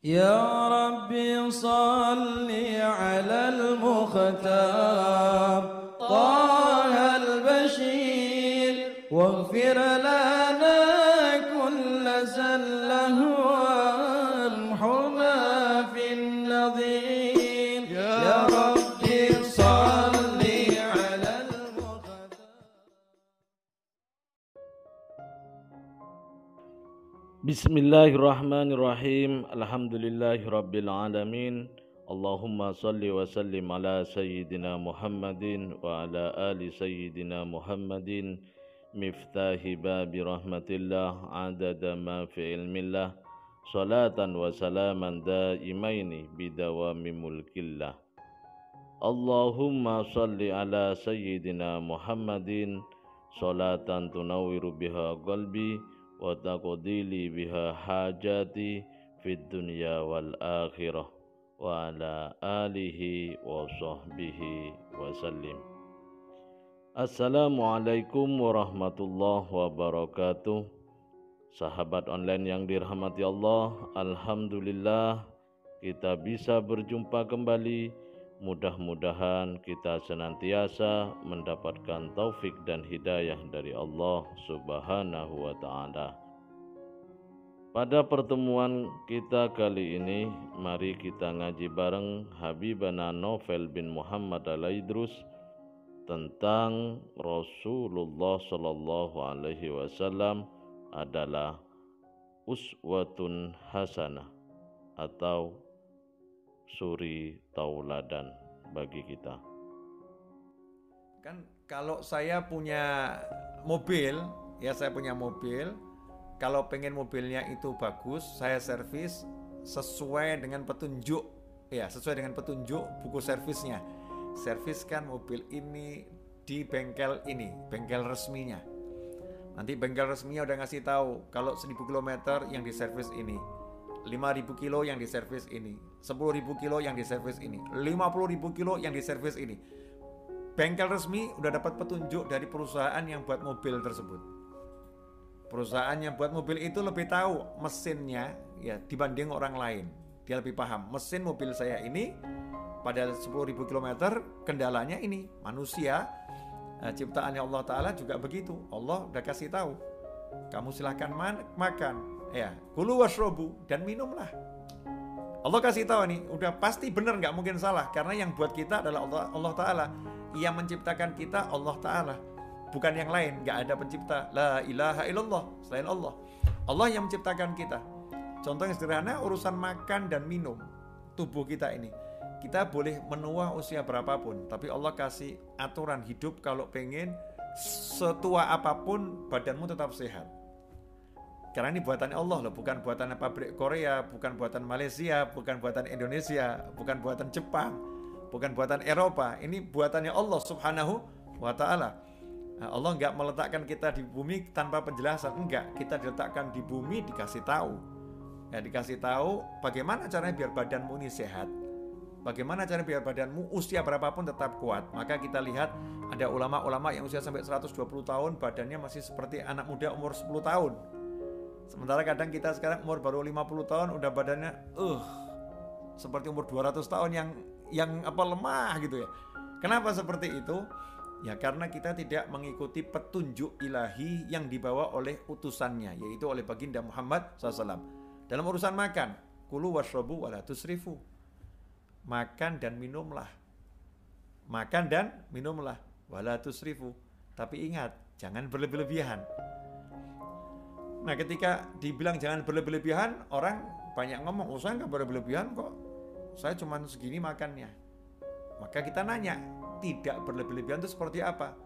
يا ربي صل على المختار طه البشير واغفر لنا كل زله وامحنا في النظير يا ربي صل على المختار. Bismillahirrahmanirrahim. Alhamdulillahirabbil alamin. Allahumma salli wa sallim ala sayyidina Muhammadin wa ala ali sayyidina Muhammadin miftahi babi rahmatillah adada ma fi ilmillah salatan wa salaman daimaini bidawami mulkillah. Allahumma salli ala sayyidina Muhammadin salatan tunawwiru biha qalbi wa taqdili biha hajati fid dunya wal akhirah wa ala alihi wa sahbihi wa sallim. Assalamualaikum warahmatullahi wabarakatuh. Sahabat online yang dirahmati Allah, alhamdulillah kita bisa berjumpa kembali. Mudah-mudahan kita senantiasa mendapatkan taufik dan hidayah dari Allah Subhanahu wa Ta'ala. Pada pertemuan kita kali ini, mari kita ngaji bareng Habibana Novel bin Muhammad Al-Idrus tentang Rasulullah Sallallahu Alaihi Wasallam adalah uswatun hasanah atau suri tauladan bagi kita. Kan kalau saya punya mobil, saya punya mobil, kalau pengen mobilnya itu bagus, saya servis sesuai dengan petunjuk, sesuai dengan petunjuk buku servisnya. Serviskan mobil ini di bengkel ini, bengkel resminya. Nanti bengkel resminya udah ngasih tahu kalau 1000 km yang diservis ini, 5.000 kilo yang diservis ini, 10.000 kilo yang diservis ini, 50.000 kilo yang diservis ini. Bengkel resmi udah dapat petunjuk dari perusahaan yang buat mobil tersebut. Perusahaan yang buat mobil itu lebih tahu mesinnya dibanding orang lain. Dia lebih paham mesin mobil saya ini pada 10.000 km kendalanya ini. Manusia ciptaannya Allah Ta'ala juga begitu. Allah udah kasih tahu, kamu silahkan makan, kulu washrobu, dan minumlah. Allah kasih tahu nih, udah pasti benar, nggak mungkin salah, karena yang buat kita adalah Allah Ta'ala. Yang menciptakan kita Allah Ta'ala, bukan yang lain. Nggak ada pencipta, la ilaha illallah selain Allah. Allah yang menciptakan kita. Contoh yang sederhana, urusan makan dan minum tubuh kita ini. Kita boleh menua usia berapapun, tapi Allah kasih aturan hidup kalau pengen setua apapun badanmu tetap sehat. Karena ini buatannya Allah loh, bukan buatan pabrik Korea, bukan buatan Malaysia, bukan buatan Indonesia, bukan buatan Jepang, bukan buatan Eropa. Ini buatannya Allah Subhanahu wa Ta'ala. Allah nggak meletakkan kita di bumi tanpa penjelasan, enggak. Kita diletakkan di bumi dikasih tahu. Dikasih tahu bagaimana caranya biar badanmu ini sehat. Bagaimana caranya biar badanmu usia berapapun tetap kuat. Maka kita lihat ada ulama-ulama yang usia sampai 120 tahun badannya masih seperti anak muda umur 10 tahun. Sementara kadang kita sekarang umur baru 50 tahun udah badannya seperti umur 200 tahun yang lemah gitu ya. Kenapa seperti itu? Ya karena kita tidak mengikuti petunjuk ilahi yang dibawa oleh utusannya, yaitu oleh baginda Muhammad SAW. Dalam urusan makan, kulu washrobu wala tusrifu. Makan dan minumlah. Makan dan minumlah wala tusrifu. Tapi ingat, jangan berlebih-lebihan. Nah ketika dibilang jangan berlebih-lebihan, orang banyak ngomong, saya nggak berlebih-lebihan kok, saya cuma segini makannya. Maka kita nanya, tidak berlebih-lebihan itu seperti apa?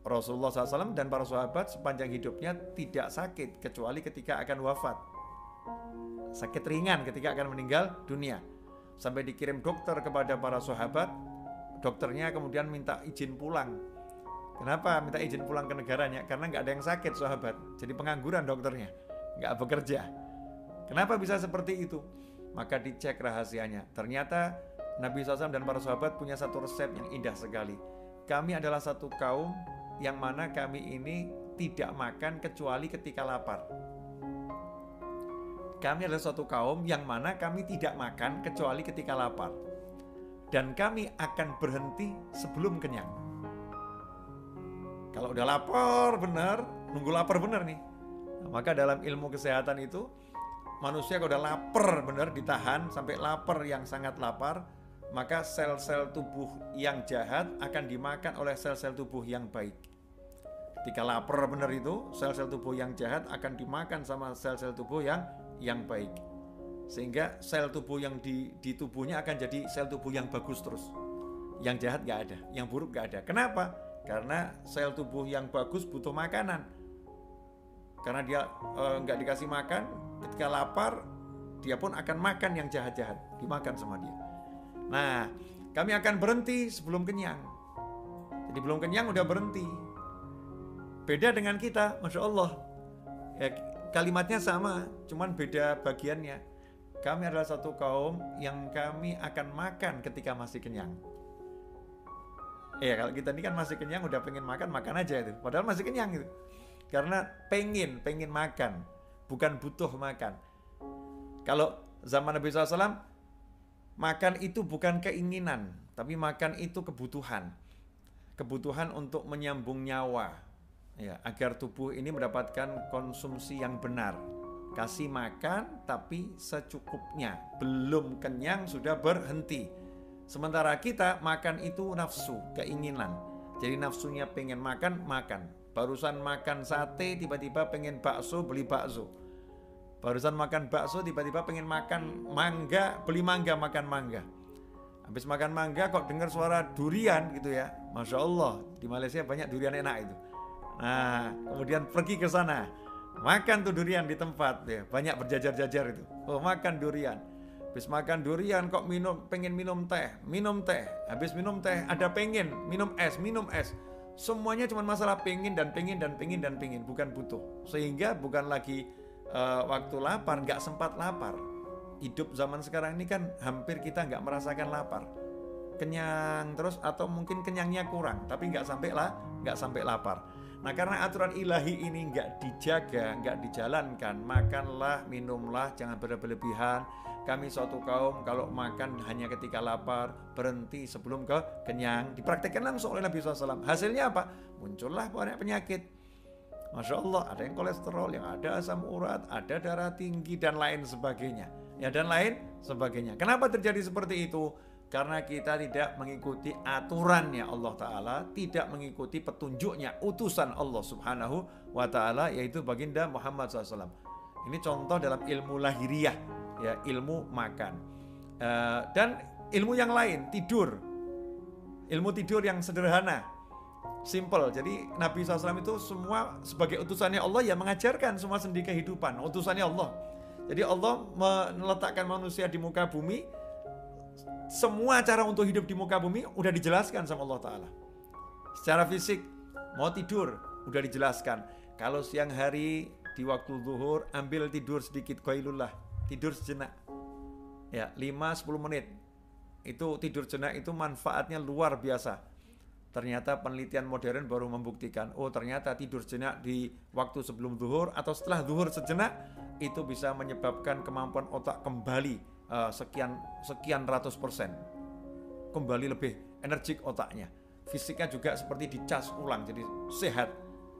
Rasulullah SAW dan para sahabat sepanjang hidupnya tidak sakit, kecuali ketika akan wafat. Sakit ringan ketika akan meninggal dunia. Sampai dikirim dokter kepada para sahabat, dokternya kemudian minta izin pulang. Kenapa minta izin pulang ke negaranya? Karena nggak ada yang sakit sahabat, jadi pengangguran dokternya, nggak bekerja. Kenapa bisa seperti itu? Maka dicek rahasianya. Ternyata Nabi SAW dan para sahabat punya satu resep yang indah sekali. Kami adalah satu kaum yang mana kami ini tidak makan kecuali ketika lapar. kami adalah suatu kaum yang mana kami tidak makan kecuali ketika lapar. Dan kami akan berhenti sebelum kenyang. Kalau udah lapar benar, nunggu lapar benar nih. Nah, maka dalam ilmu kesehatan itu, manusia kalau udah lapar benar, ditahan sampai lapar yang sangat lapar, maka sel-sel tubuh yang jahat akan dimakan oleh sel-sel tubuh yang baik. Ketika lapar benar itu, sel-sel tubuh yang jahat akan dimakan sama sel-sel tubuh yang baik. Sehingga sel tubuh yang di tubuhnya akan jadi sel tubuh yang bagus terus. Yang jahat gak ada, yang buruk gak ada. Kenapa? Karena sel tubuh yang bagus butuh makanan. Karena dia nggak dikasih makan, ketika lapar dia pun akan makan yang jahat-jahat, dimakan sama dia. Nah, kami akan berhenti sebelum kenyang. Jadi belum kenyang udah berhenti. Beda dengan kita, Masya Allah ya, kalimatnya sama, cuman beda bagiannya. Kami adalah satu kaum yang kami akan makan ketika masih kenyang. Ya kalau kita ini kan masih kenyang, udah pengen makan aja itu. Padahal masih kenyang gitu. Karena pengen makan, bukan butuh makan. Kalau zaman Nabi SAW, makan itu bukan keinginan, tapi makan itu kebutuhan. Kebutuhan untuk menyambung nyawa, ya, agar tubuh ini mendapatkan konsumsi yang benar. Kasih makan tapi secukupnya, belum kenyang sudah berhenti. Sementara kita makan itu nafsu, keinginan. Jadi nafsunya pengen makan. Barusan makan sate, tiba-tiba pengen bakso, beli bakso. Barusan makan bakso, tiba-tiba pengen makan mangga, beli mangga, makan mangga. Habis makan mangga kok dengar suara durian gitu ya. Masya Allah, di Malaysia banyak durian enak itu. Nah, kemudian pergi ke sana. Makan tuh durian di tempat ya, banyak berjajar-jajar itu. Oh, makan durian. Habis makan durian kok pengen minum teh. Habis minum teh ada pengen minum es. Semuanya cuma masalah pengen, bukan butuh. Sehingga bukan lagi waktu lapar, nggak sempat lapar. Hidup zaman sekarang ini kan hampir kita nggak merasakan lapar. Kenyang terus atau mungkin kenyangnya kurang, tapi nggak sampai lapar. Nah, karena aturan ilahi ini nggak dijaga, nggak dijalankan, makanlah, minumlah, jangan berlebihan. Kami suatu kaum kalau makan hanya ketika lapar, berhenti sebelum kenyang. Dipraktikkan langsung oleh Nabi SAW. Hasilnya apa? Muncullah banyak penyakit. Masya Allah, ada yang kolesterol, yang ada asam urat, ada darah tinggi, dan lain sebagainya. Ya, dan lain sebagainya. Kenapa terjadi seperti itu? Karena kita tidak mengikuti aturannya Allah Ta'ala, tidak mengikuti petunjuknya utusan Allah Subhanahu wa Ta'ala, yaitu baginda Muhammad SAW. Ini contoh dalam ilmu lahiriah, ya, ilmu makan. Dan ilmu yang lain, tidur. Ilmu tidur yang sederhana, simple. Jadi Nabi SAW itu semua sebagai utusannya Allah ya mengajarkan semua sendi kehidupan, utusannya Allah. Jadi Allah meletakkan manusia di muka bumi. Semua cara untuk hidup di muka bumi udah dijelaskan sama Allah Ta'ala. Secara fisik, mau tidur udah dijelaskan. Kalau siang hari di waktu zuhur, ambil tidur sedikit, qailullah, tidur sejenak, ya 5-10 menit. Itu tidur sejenak itu manfaatnya luar biasa. Ternyata penelitian modern baru membuktikan, oh ternyata tidur sejenak di waktu sebelum zuhur atau setelah zuhur sejenak itu bisa menyebabkan kemampuan otak kembali sekian ratus persen, kembali lebih energik otaknya. Fisiknya juga seperti dicas ulang, jadi sehat.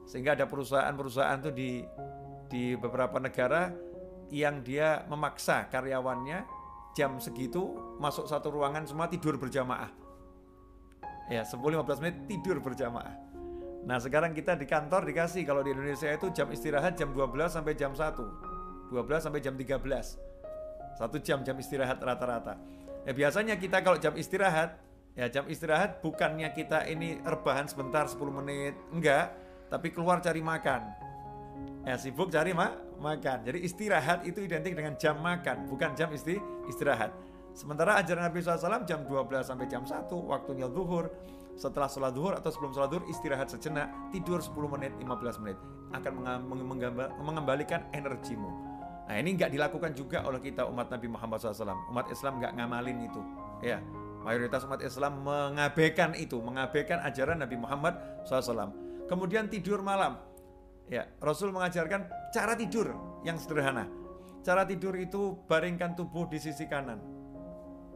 Sehingga ada perusahaan-perusahaan tuh di beberapa negara yang dia memaksa karyawannya jam segitu masuk satu ruangan semua tidur berjamaah. Ya, 10-15 menit tidur berjamaah. Nah, sekarang kita di kantor dikasih, kalau di Indonesia itu jam istirahat jam 12 sampai jam 1. 12 sampai jam 13. 1 jam istirahat rata-rata. Ya, biasanya kita kalau jam istirahat, ya jam istirahat bukannya kita ini rebahan sebentar 10 menit, enggak, tapi keluar cari makan. Ya, sibuk cari makan. Jadi istirahat itu identik dengan jam makan, bukan jam istirahat. Sementara ajaran Nabi SAW jam 12 sampai jam 1, waktunya zuhur. Setelah sholat zuhur atau sebelum sholat zuhur istirahat sejenak, tidur 10 menit, 15 menit. Akan mengembalikan energimu. Nah, ini nggak dilakukan juga oleh kita umat Nabi Muhammad SAW. Umat Islam nggak ngamalin itu. Ya, mayoritas umat Islam mengabaikan itu, mengabaikan ajaran Nabi Muhammad SAW. Kemudian tidur malam. Ya, Rasul mengajarkan cara tidur yang sederhana. Cara tidur itu baringkan tubuh di sisi kanan.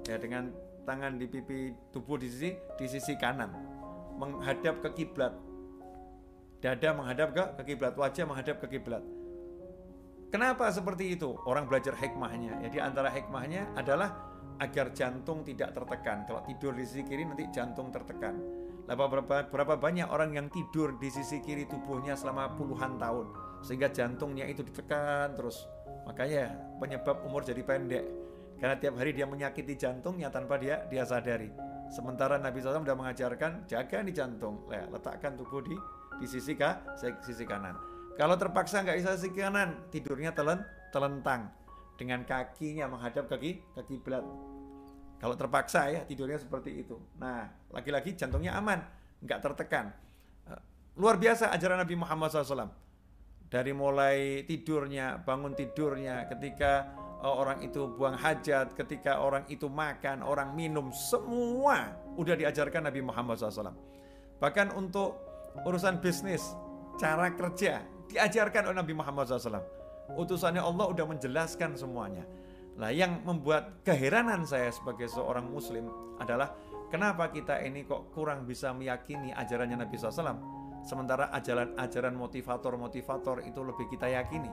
Ya, dengan tangan di pipi, tubuh di sisi kanan. Menghadap ke kiblat. Dada menghadap ke kiblat, wajah menghadap ke kiblat. Kenapa seperti itu? Orang belajar hikmahnya. Jadi antara hikmahnya adalah agar jantung tidak tertekan. Kalau tidur di sisi kiri nanti jantung tertekan. Berapa banyak orang yang tidur di sisi kiri tubuhnya selama puluhan tahun sehingga jantungnya itu ditekan terus. Makanya penyebab umur jadi pendek. Karena tiap hari dia menyakiti jantungnya tanpa dia sadari. Sementara Nabi SAW sudah mengajarkan jaga di jantung, letakkan tubuh di sisi kanan. Kalau terpaksa nggak bisa sisi kanan, tidurnya telentang dengan kakinya menghadap ke kiblat. Kalau terpaksa ya tidurnya seperti itu. Nah, lagi-lagi jantungnya aman, nggak tertekan. Luar biasa ajaran Nabi Muhammad SAW. Dari mulai tidurnya, bangun tidurnya, ketika orang itu buang hajat, ketika orang itu makan, orang minum, semua udah diajarkan Nabi Muhammad SAW. Bahkan untuk urusan bisnis, cara kerja, diajarkan oleh Nabi Muhammad SAW. Utusannya Allah udah menjelaskan semuanya. Nah, yang membuat keheranan saya sebagai seorang muslim adalah kenapa kita ini kok kurang bisa meyakini ajarannya Nabi SAW, sementara ajaran motivator itu lebih kita yakini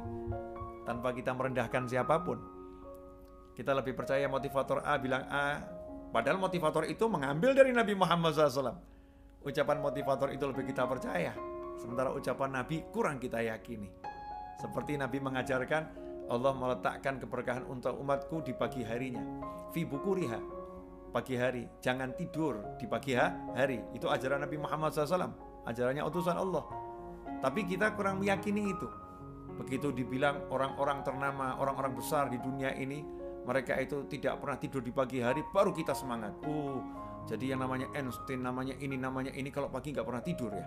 tanpa kita merendahkan siapapun. Kita lebih percaya motivator A bilang A, padahal motivator itu mengambil dari Nabi Muhammad SAW. Ucapan motivator itu lebih kita percaya, sementara ucapan Nabi kurang kita yakini. Seperti Nabi mengajarkan Allah meletakkan keberkahan untuk umatku di pagi harinya. Fi bukuriha, pagi hari. Jangan tidur di pagi hari. Itu ajaran Nabi Muhammad SAW. Ajarannya utusan Allah. Tapi kita kurang meyakini itu. Begitu dibilang orang-orang ternama, orang-orang besar di dunia ini, mereka itu tidak pernah tidur di pagi hari, baru kita semangat. Jadi yang namanya Einstein, namanya ini, kalau pagi nggak pernah tidur ya.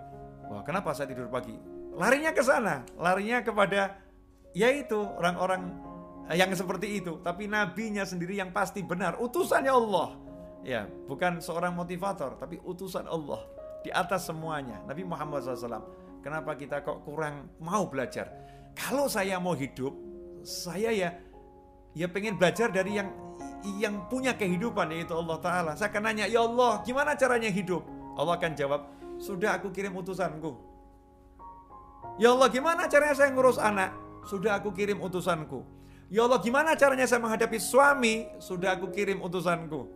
Wah, kenapa saya tidur pagi? Larinya ke sana, larinya kepada yaitu orang-orang yang seperti itu. Tapi nabinya sendiri yang pasti benar, utusannya Allah. Ya, bukan seorang motivator, tapi utusan Allah di atas semuanya, Nabi Muhammad SAW. Kenapa kita kok kurang mau belajar? Kalau saya mau hidup, saya ya pengen belajar dari yang punya kehidupan, yaitu Allah Ta'ala. Saya akan nanya, ya Allah, gimana caranya hidup? Allah akan jawab, sudah aku kirim utusanku. Ya Allah, gimana caranya saya ngurus anak? Sudah aku kirim utusanku. Ya Allah, gimana caranya saya menghadapi suami? Sudah aku kirim utusanku.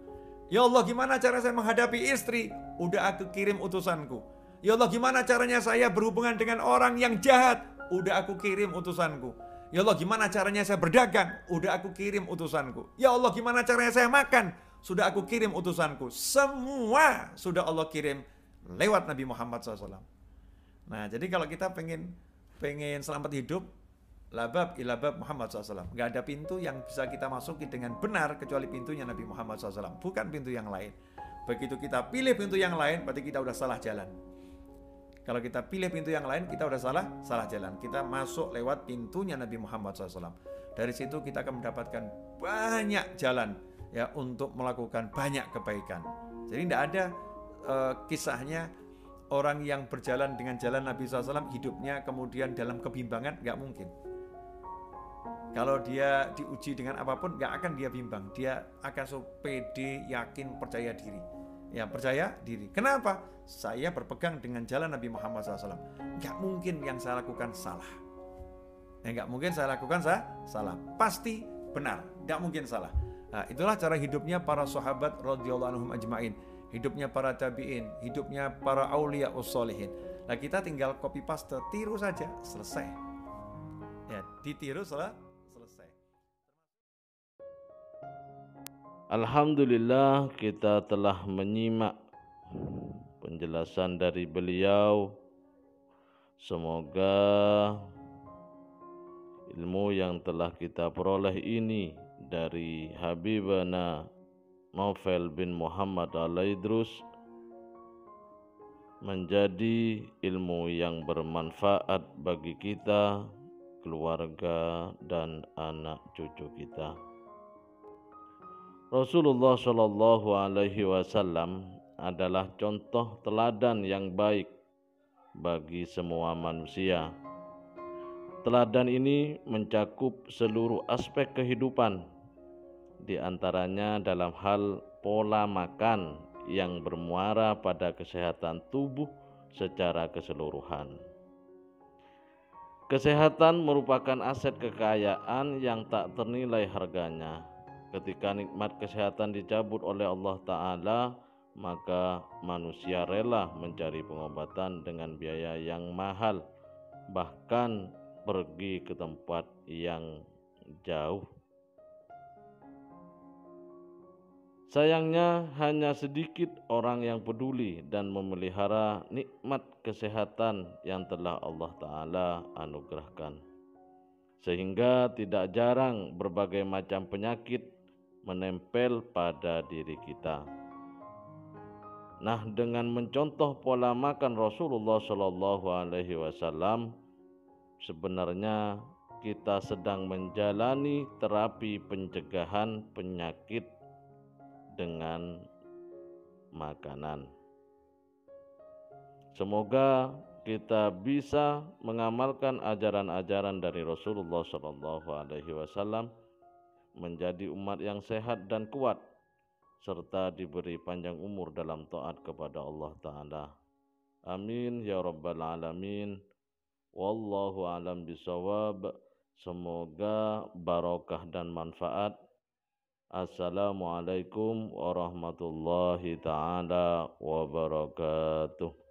Ya Allah, gimana cara saya menghadapi istri? Udah aku kirim utusanku. Ya Allah, gimana caranya saya berhubungan dengan orang yang jahat? Udah aku kirim utusanku. Ya Allah, gimana caranya saya berdagang? Udah aku kirim utusanku. Ya Allah, gimana caranya saya makan? Sudah aku kirim utusanku. Semua sudah Allah kirim lewat Nabi Muhammad SAW. Nah, jadi kalau kita pengen selamat hidup, labab ilabab Muhammad SAW. Gak ada pintu yang bisa kita masuki dengan benar kecuali pintunya Nabi Muhammad SAW, bukan pintu yang lain. Begitu kita pilih pintu yang lain, berarti kita udah salah jalan. Kalau kita pilih pintu yang lain, kita udah salah jalan. Kita masuk lewat pintunya Nabi Muhammad SAW. Dari situ kita akan mendapatkan banyak jalan ya untuk melakukan banyak kebaikan. Jadi tidak ada kisahnya orang yang berjalan dengan jalan Nabi SAW hidupnya kemudian dalam kebimbangan, nggak mungkin. Kalau dia diuji dengan apapun, nggak akan dia bimbang. Dia akan pede, yakin, percaya diri. Ya, percaya diri. Kenapa? Saya berpegang dengan jalan Nabi Muhammad SAW. Nggak mungkin yang saya lakukan salah. Nggak mungkin saya lakukan salah. Pasti benar. Nggak mungkin salah. Nah, itulah cara hidupnya para sahabat radhiyallahu anhum ajma'in. Hidupnya para tabi'in, hidupnya para aulia ussolihin. Nah, kita tinggal copy paste, tiru saja, selesai. Ya, ditiru selesai. Alhamdulillah, kita telah menyimak penjelasan dari beliau. Semoga ilmu yang telah kita peroleh ini dari Habibana Naufal bin Muhammad Al-Idrus menjadi ilmu yang bermanfaat bagi kita, keluarga, dan anak cucu kita. Rasulullah Shallallahu Alaihi Wasallam adalah contoh teladan yang baik bagi semua manusia. Teladan ini mencakup seluruh aspek kehidupan, di antaranya dalam hal pola makan yang bermuara pada kesehatan tubuh secara keseluruhan. Kesehatan merupakan aset kekayaan yang tak ternilai harganya. Ketika nikmat kesehatan dicabut oleh Allah Ta'ala, maka manusia rela mencari pengobatan dengan biaya yang mahal, bahkan pergi ke tempat yang jauh. Sayangnya hanya sedikit orang yang peduli dan memelihara nikmat kesehatan yang telah Allah Ta'ala anugerahkan. Sehingga tidak jarang berbagai macam penyakit menempel pada diri kita. Nah, dengan mencontoh pola makan Rasulullah Shallallahu Alaihi Wasallam, sebenarnya kita sedang menjalani terapi pencegahan penyakit dengan makanan. Semoga kita bisa mengamalkan ajaran-ajaran dari Rasulullah Shallallahu Alaihi Wasallam, menjadi umat yang sehat dan kuat, serta diberi panjang umur dalam taat kepada Allah Ta'ala. Amin ya rabbal alamin. Wallahu alam bisawab. Semoga barokah dan manfaat. Assalamualaikum warahmatullahi ta'ala wabarakatuh.